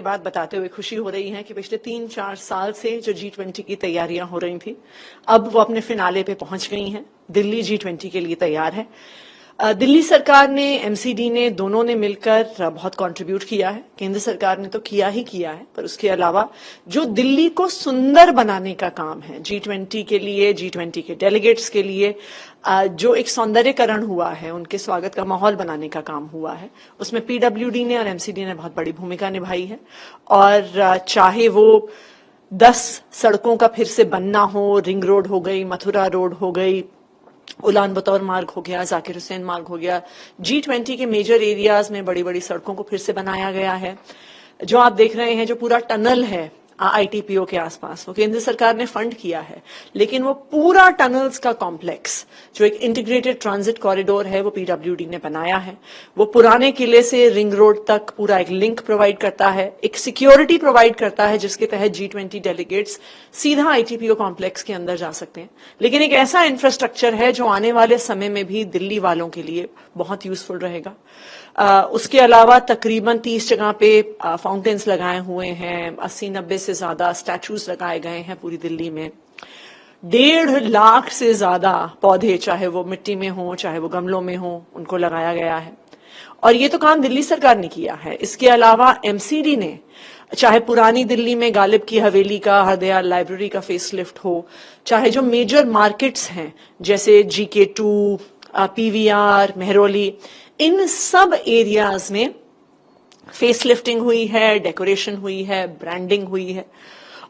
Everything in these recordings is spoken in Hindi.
बात बताते हुए खुशी हो रही है कि पिछले 3-4 साल से जो G20 की तैयारियां हो रही थी, अब वो अपने फिनाले पे पहुंच गई हैं। दिल्ली G20 के लिए तैयार है। दिल्ली सरकार ने, एमसीडी ने, दोनों ने मिलकर बहुत कंट्रीब्यूट किया है। केंद्र सरकार ने तो किया ही किया है, पर उसके अलावा जो दिल्ली को सुंदर बनाने का काम है G20 के लिए, G20 के डेलीगेट्स के लिए, जो एक सौंदर्यकरण हुआ है, उनके स्वागत का माहौल बनाने का काम हुआ है, उसमें पीडब्ल्यूडी ने और एमसीडी ने बहुत बड़ी भूमिका निभाई है। और चाहे वो 10 सड़कों का फिर से बनना हो, रिंग रोड हो गई, मथुरा रोड हो गई, उलान बतौर मार्ग हो गया, जाकिर हुसैन मार्ग हो गया, G20 के मेजर एरियाज में बड़ी बड़ी सड़कों को फिर से बनाया गया है। जो आप देख रहे हैं, जो पूरा टनल है आईटीपीओ के आसपास, वो केंद्र सरकार ने फंड किया है, लेकिन वो पूरा टनल्स का कॉम्प्लेक्स, जो एक इंटीग्रेटेड ट्रांजिट कॉरिडोर है, वो पीडब्ल्यूडी ने बनाया है। वो पुराने किले से रिंग रोड तक पूरा एक लिंक प्रोवाइड करता है, एक सिक्योरिटी प्रोवाइड करता है, जिसके तहत G20 डेलीगेट्स सीधा आईटीपीओ कॉम्प्लेक्स के अंदर जा सकते हैं। लेकिन एक ऐसा इंफ्रास्ट्रक्चर है जो आने वाले समय में भी दिल्ली वालों के लिए बहुत यूजफुल रहेगा। उसके अलावा तकरीबन 30 जगह पे फाउंटेन्स लगाए हुए हैं, 80-90 से ज्यादा स्टैचूज लगाए गए हैं पूरी दिल्ली में। 1.5 लाख से ज्यादा पौधे, चाहे वो मिट्टी में हो, चाहे वो गमलों में हो, उनको लगाया गया है। और ये तो काम दिल्ली सरकार ने किया है। इसके अलावा एमसीडी ने, चाहे पुरानी दिल्ली में गालिब की हवेली का, हरदयाल लाइब्रेरी का फेसलिफ्ट हो, चाहे जो मेजर मार्केट्स हैं जैसे GK2, पीवीआर, मेहरौली, इन सब एरियाज में फेसलिफ्टिंग हुई है, डेकोरेशन हुई है, ब्रांडिंग हुई है।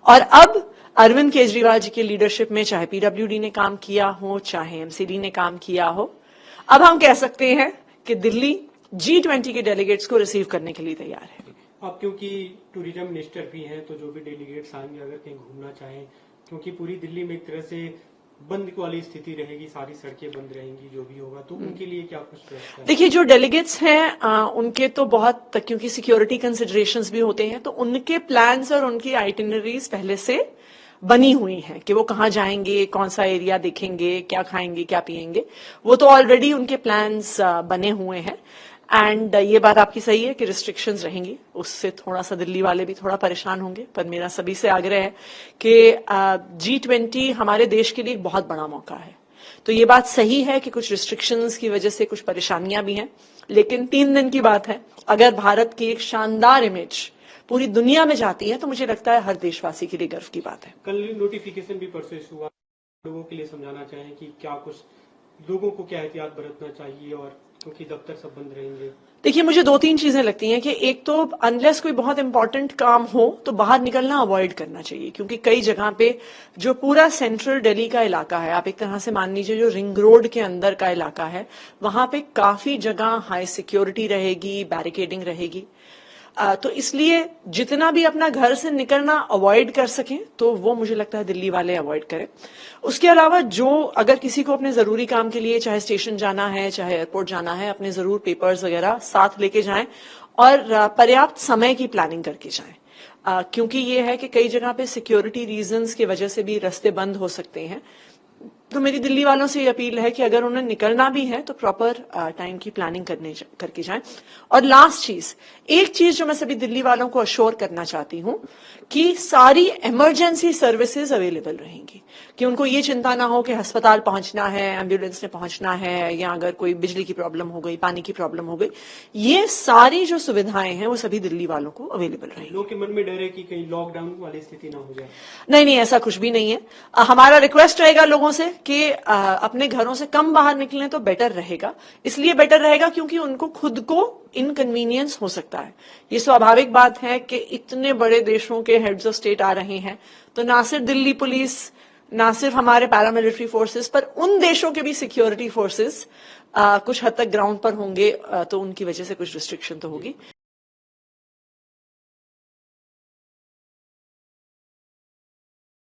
और अब अरविंद केजरीवाल जी के लीडरशिप में चाहे पीडब्ल्यूडी ने काम किया हो, चाहे एमसीडी ने काम किया हो, अब हम कह सकते हैं कि दिल्ली G20 के डेलीगेट्स को रिसीव करने के लिए तैयार है। अब क्योंकि टूरिज्म मिनिस्टर भी हैं, तो जो भी डेलीगेट्स आएंगे, अगर कहीं घूमना चाहें, क्योंकि पूरी दिल्ली में एक तरह से बंद वाली स्थिति रहेगी, सारी सड़कें बंद रहेंगी, जो भी होगा, तो उनके लिए क्या कुछ व्यवस्था है? देखिए, जो डेलीगेट्स हैं उनके तो बहुत, क्योंकि सिक्योरिटी कंसिडरेशंस भी होते हैं, तो उनके प्लान्स और उनकी आइटिनरीज पहले से बनी हुई हैं कि वो कहाँ जाएंगे, कौन सा एरिया देखेंगे, क्या खाएंगे, क्या पिएंगे, वो तो ऑलरेडी उनके प्लान्स बने हुए हैं। एंड ये बात आपकी सही है कि रिस्ट्रिक्शंस रहेंगी, उससे थोड़ा सा दिल्ली वाले भी थोड़ा परेशान होंगे, पर मेरा सभी से आग्रह है कि G20 हमारे देश के लिए एक बहुत बड़ा मौका है। तो ये बात सही है कि कुछ रिस्ट्रिक्शंस की वजह से कुछ परेशानियां भी हैं, लेकिन 3 दिन की बात है। अगर भारत की एक शानदार इमेज पूरी दुनिया में जाती है, तो मुझे लगता है हर देशवासी के लिए गर्व की बात है। कल नोटिफिकेशन भी प्रोसेस हुआ, लोगों के लिए समझाना चाहें कि क्या कुछ लोगों को क्या एहतियात बरतना चाहिए, और क्योंकि दफ्तर सब बंद रहेंगे। देखिए, मुझे 2-3 चीजें लगती हैं कि एक तो अनलेस कोई बहुत इंपॉर्टेंट काम हो तो बाहर निकलना अवॉइड करना चाहिए, क्योंकि कई जगह पे जो पूरा सेंट्रल दिल्ली का इलाका है, आप एक तरह से मान लीजिए जो रिंग रोड के अंदर का इलाका है, वहां पे काफी जगह हाई सिक्योरिटी रहेगी, बैरिकेडिंग रहेगी। तो इसलिए जितना भी अपना घर से निकलना अवॉइड कर सकें, तो वो मुझे लगता है दिल्ली वाले अवॉइड करें। उसके अलावा जो, अगर किसी को अपने जरूरी काम के लिए चाहे स्टेशन जाना है, चाहे एयरपोर्ट जाना है, अपने जरूर पेपर्स वगैरह साथ लेके जाएं और पर्याप्त समय की प्लानिंग करके जाएं, क्योंकि ये है कि कई जगह पे सिक्योरिटी रीजंस की वजह से भी रास्ते बंद हो सकते हैं। तो मेरी दिल्ली वालों से ये अपील है कि अगर उन्हें निकलना भी है तो प्रॉपर टाइम की प्लानिंग करके जाएं। और लास्ट चीज, एक चीज जो मैं सभी दिल्ली वालों को अश्योर करना चाहती हूं कि सारी इमरजेंसी सर्विसेज अवेलेबल रहेंगी, कि उनको ये चिंता ना हो कि अस्पताल पहुंचना है, एम्बुलेंस में पहुंचना है, या अगर कोई बिजली की प्रॉब्लम हो गई, पानी की प्रॉब्लम हो गई, ये सारी जो सुविधाएं हैं वो सभी दिल्ली वालों को अवेलेबल रहेंगी। लोगों के मन में डर है कि कहीं लॉकडाउन वाली स्थिति ना हो जाए। नहीं, ऐसा कुछ भी नहीं है। हमारा रिक्वेस्ट रहेगा लोगों से कि अपने घरों से कम बाहर निकलें तो बेटर रहेगा। इसलिए बेटर रहेगा क्योंकि उनको खुद को इनकन्वीनियंस हो सकता है। ये स्वाभाविक बात है कि इतने बड़े देशों के हेड्स ऑफ स्टेट आ रहे हैं, तो ना सिर्फ दिल्ली पुलिस, ना सिर्फ हमारे पैरामिलिट्री फोर्सेस, पर उन देशों के भी सिक्योरिटी फोर्सेस कुछ हद तक ग्राउंड पर होंगे, तो उनकी वजह से कुछ रिस्ट्रिक्शन तो होगी।